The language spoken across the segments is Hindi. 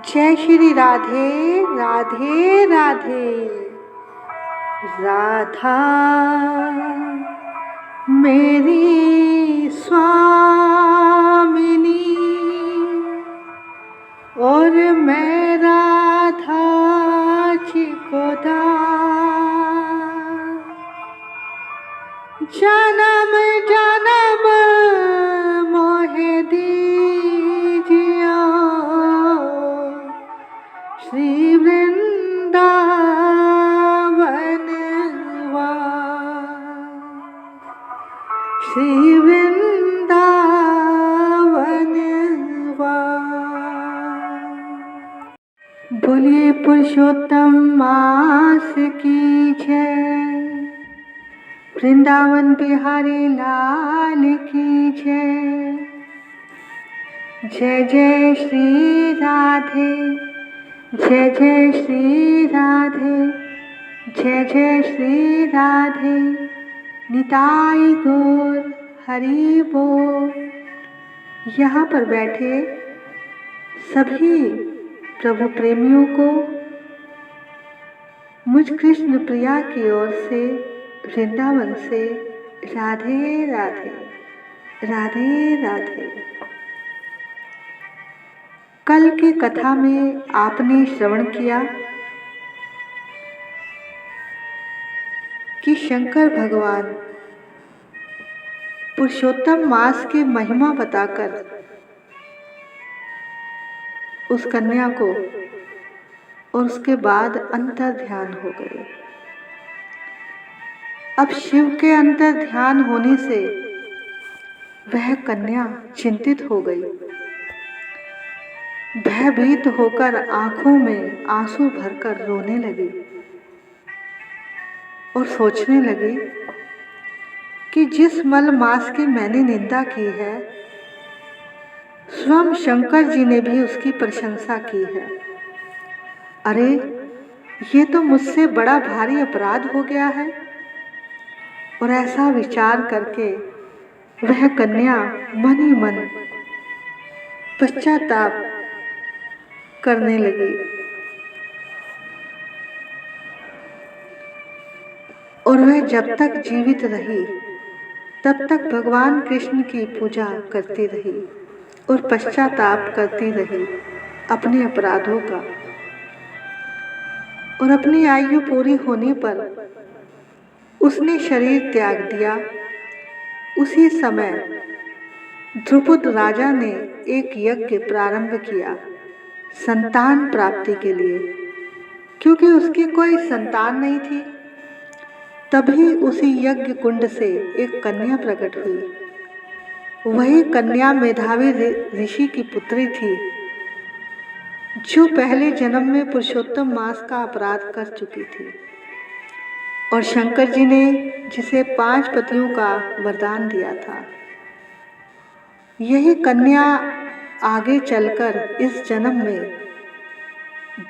जय श्री राधे राधे राधे। राधा मेरी स्वामिनी और मैं राधा जी को दास। जन्म जन्म मोहे दीजियो श्री वृंदावन श्री वृंदावन। बोलिए पुरुषोत्तम मास की जय, वृंदावन बिहारी लाल की जय। जय जय श्री राधे, जय जय श्री राधे, जय जय श्री राधे। निताई गौर हरि बोल। यहाँ पर बैठे सभी प्रभु प्रेमियों को मुझ कृष्ण प्रिया की ओर से वृंदावन से राधे राधे राधे राधे। कल की कथा में आपने श्रवण किया कि शंकर भगवान पुरुषोत्तम मास की महिमा बताकर उस कन्या को और उसके बाद अंतर ध्यान हो गए। अब शिव के अंतर ध्यान होने से वह कन्या चिंतित हो गई, भयभीत होकर आंखों में आंसू भरकर रोने लगी और सोचने लगी कि जिस मल मास की मैंने निंदा की है, स्वयं शंकर जी ने भी उसकी प्रशंसा की है। अरे ये तो मुझसे बड़ा भारी अपराध हो गया है। और ऐसा विचार करके वह कन्या मन ही मन पश्चाताप करने लगी और वह जब तक जीवित रही तब तक भगवान कृष्ण की पूजा करती रही और पश्चाताप करती रही अपने अपराधों का। और अपनी आयु पूरी होने पर उसने शरीर त्याग दिया। उसी समय ध्रुपद राजा ने एक यज्ञ प्रारंभ किया संतान प्राप्ति के लिए, क्योंकि उसकी कोई संतान नहीं थी। तभी उसी यज्ञ कुंड से एक कन्या प्रकट हुई। वही कन्या मेधावी ऋषि की पुत्री थी, जो पहले जन्म में पुरुषोत्तम मास का अपराध कर चुकी थी। और शंकर जी ने जिसे 5 पतियों का वरदान दिया था, यही कन्या आगे चलकर इस जन्म में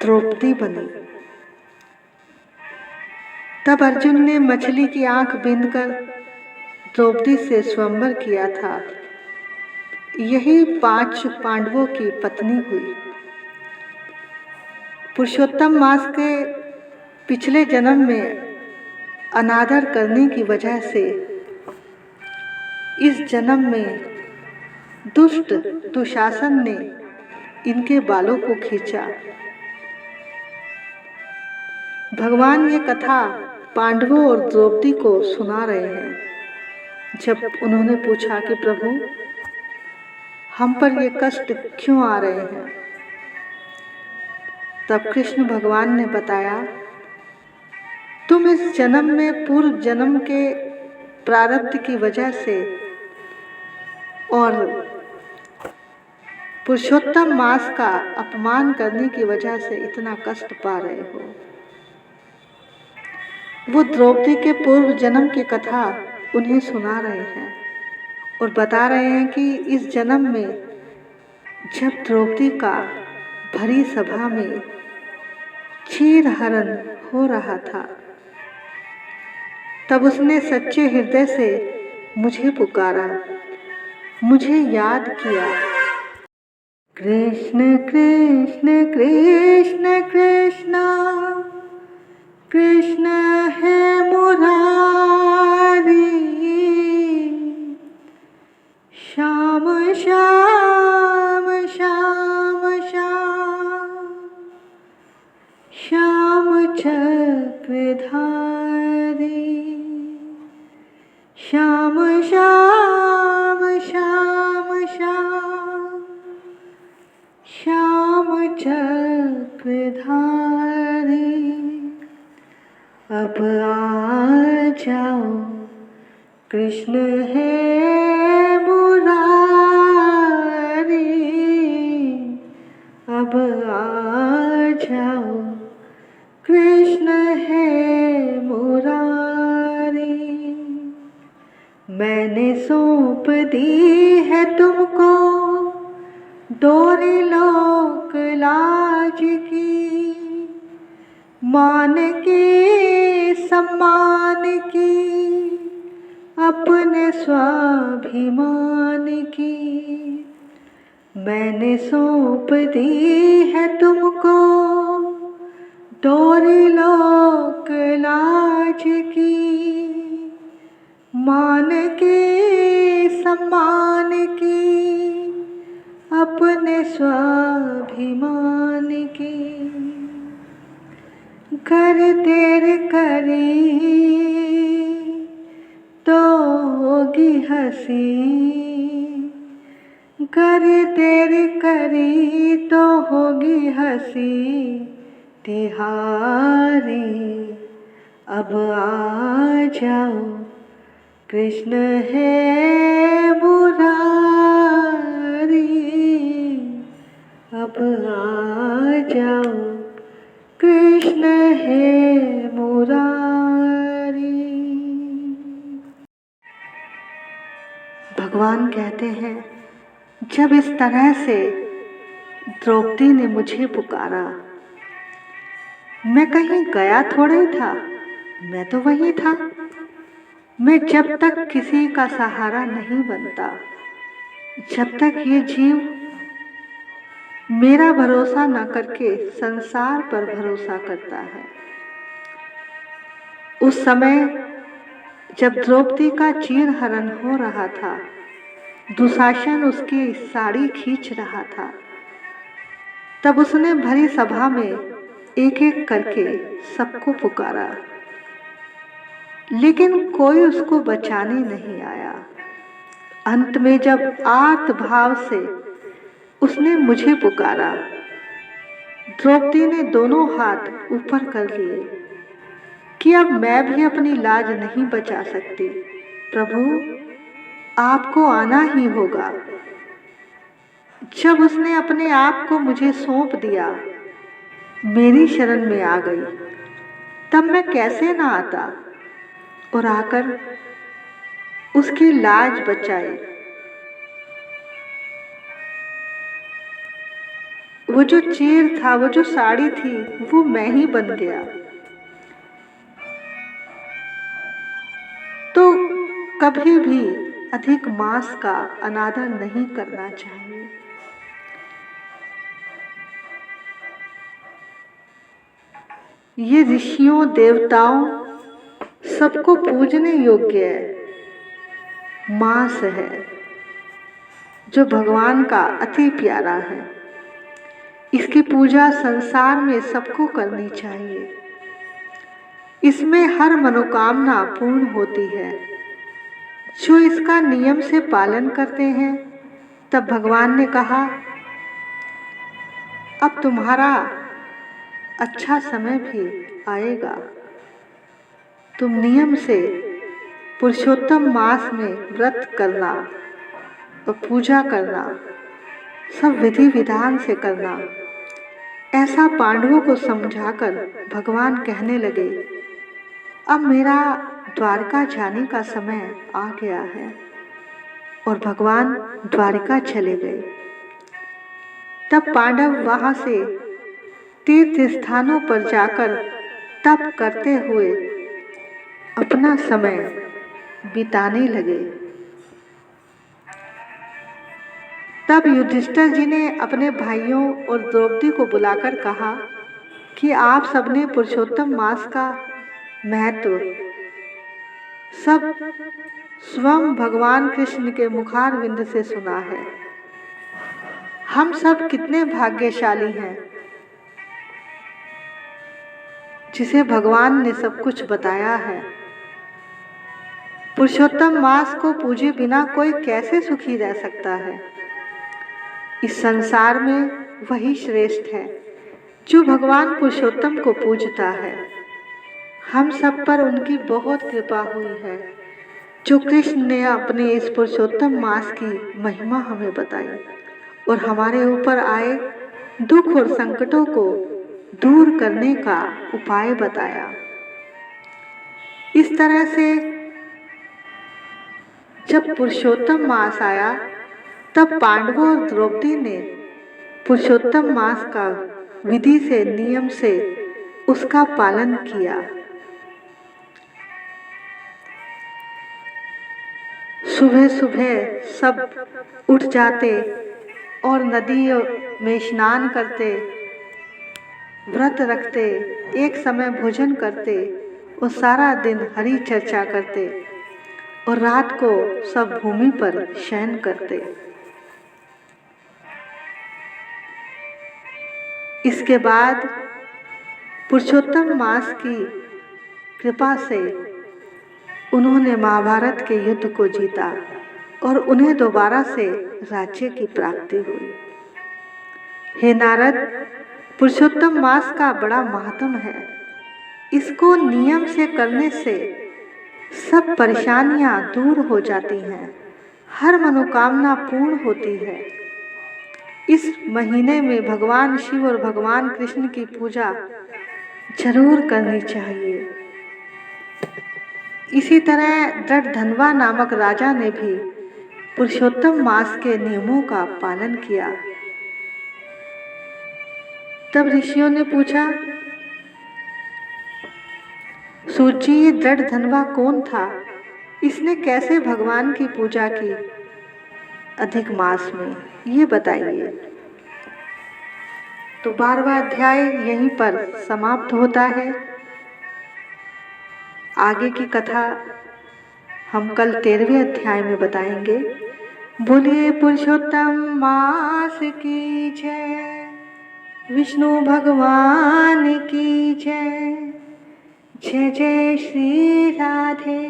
द्रौपदी बनी। तब अर्जुन ने मछली की आंख बींधकर द्रौपदी से स्वयंवर किया था। यही 5 पांडवों की पत्नी हुई। पुरुषोत्तम मास के पिछले जन्म में अनादर करने की वजह से इस जन्म में दुष्ट दुशासन ने इनके बालों को खींचा। भगवान ये कथा पांडवों और द्रौपदी को सुना रहे हैं। जब उन्होंने पूछा कि प्रभु हम पर ये कष्ट क्यों आ रहे हैं, तब कृष्ण भगवान ने बताया, तुम इस जन्म में पूर्व जन्म के प्रारब्ध की वजह से और पुरुषोत्तम मास का अपमान करने की वजह से इतना कष्ट पा रहे हो। वो द्रौपदी के पूर्व जन्म की कथा उन्हें सुना रहे हैं और बता रहे हैं कि इस जन्म में जब द्रौपदी का भरी सभा में चीर हरण हो रहा था, तब उसने सच्चे हृदय से मुझे पुकारा, मुझे याद किया। कृष्ण कृष्ण कृष्ण कृष्ण कृष्ण है मुरारी, श्याम श्याम श्याम श्याम श्याम चक्रधारी, श्याम श्याम श्याम श्याम श्याम चक्रधारी। अब आ जाओ कृष्ण है मुरारी, अब आ जाओ कृष्ण है मुरारी। मैंने सौंप दी है तुमको डोरी लोक लाज की, मान के सम्मान की, अपने स्वाभिमान की। मैंने सौंप दी है तुमको डोरी लोक लाज की, मान के सम्मान की, अपने स्वाभिमान की। कर देर करी तो होगी हंसी, कर देर करी तो होगी हंसी तिहारी। अब आ जाओ कृष्ण है मुरारी, अब आ जाओ कृष्ण है मुरारी। भगवान कहते हैं, जब इस तरह से द्रौपदी ने मुझे पुकारा, मैं कहीं गया थोड़ा ही था, मैं तो वही था। मैं जब तक किसी का सहारा नहीं बनता, जब तक ये जीव मेरा भरोसा न करके संसार पर भरोसा करता है। उस समय जब द्रौपदी का चीरहरण हो रहा था, दुशासन उसकी साड़ी खींच रहा था, तब उसने भरी सभा में एक एक करके सबको पुकारा, लेकिन कोई उसको बचाने नहीं आया। अंत में जब आर्त भाव से उसने मुझे पुकारा, द्रौपदी ने दोनों हाथ ऊपर कर लिए कि अब मैं भी अपनी लाज नहीं बचा सकती, प्रभु आपको आना ही होगा। जब उसने अपने आप को मुझे सौंप दिया, मेरी शरण में आ गई, तब मैं कैसे ना आता और आकर उसकी लाज बचाई। वो जो चीर था, वो जो साड़ी थी, वो मैं ही बन गया। तो कभी भी अधिक मांस का अनादर नहीं करना चाहिए। ये ऋषियों देवताओं सबको पूजने योग्य मांस है, जो भगवान का अति प्यारा है। इसकी पूजा संसार में सबको करनी चाहिए। इसमें हर मनोकामना पूर्ण होती है। जो इसका नियम से पालन करते हैं, तब भगवान ने कहा, अब तुम्हारा अच्छा समय भी आएगा। तुम नियम से पुरुषोत्तम मास में व्रत करना और पूजा करना, सब विधि विधान से करना। ऐसा पांडवों को समझाकर भगवान कहने लगे, अब मेरा द्वारका जाने का समय आ गया है। और भगवान द्वारिका चले गए। तब पांडव वहां से तीर्थ स्थानों पर जाकर तप करते हुए अपना समय बिताने लगे। तब युधिष्ठिर जी ने अपने भाइयों और द्रौपदी को बुलाकर कहा कि आप सबने पुरुषोत्तम मास का महत्व सब स्वयं भगवान कृष्ण के मुखारविंद से सुना है। हम सब कितने भाग्यशाली हैं जिसे भगवान ने सब कुछ बताया है। पुरुषोत्तम मास को पूजे बिना कोई कैसे सुखी रह सकता है। इस संसार में वही श्रेष्ठ है जो भगवान पुरुषोत्तम को पूजता है। हम सब पर उनकी बहुत कृपा हुई है जो कृष्ण ने अपने इस पुरुषोत्तम मास की महिमा हमें बताई और हमारे ऊपर आए दुख और संकटों को दूर करने का उपाय बताया। इस तरह से जब पुरुषोत्तम मास आया तब पांडवों और द्रौपदी ने पुरुषोत्तम मास का विधि से नियम से उसका पालन किया। सुबह सुबह सब उठ जाते और नदी में स्नान करते, व्रत रखते, एक समय भोजन करते और सारा दिन हरि चर्चा करते और रात को सब भूमि पर शयन करते। इसके बाद पुरुषोत्तम मास की कृपा से उन्होंने महाभारत के युद्ध को जीता और उन्हें दोबारा से राज्य की प्राप्ति हुई। हे नारद, पुरुषोत्तम मास का बड़ा महात्म है। इसको नियम से करने से सब परेशानियां दूर हो जाती हैं, हर मनोकामना पूर्ण होती है। इस महीने में भगवान शिव और भगवान कृष्ण की पूजा जरूर करनी चाहिए। इसी तरह दृढ़धन्वा नामक राजा ने भी पुरुषोत्तम मास के नियमों का पालन किया। तब ऋषियों ने पूछा, सूर्य दृढ़धन्वा कौन था? इसने कैसे भगवान की पूजा की अधिक मास में, ये बताइए। तो 12वां अध्याय यहीं पर समाप्त होता है। आगे की कथा हम कल 13वें अध्याय में बताएंगे। बोलिए पुरुषोत्तम मास की जय, विष्णु भगवान की जय। जय जय श्री राधे,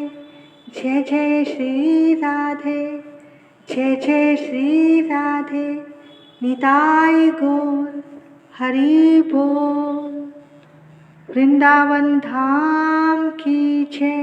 जय जय श्री राधे, जय जय श्री राधे। निताय गौर हरि बोल। वृंदावन धाम की जय।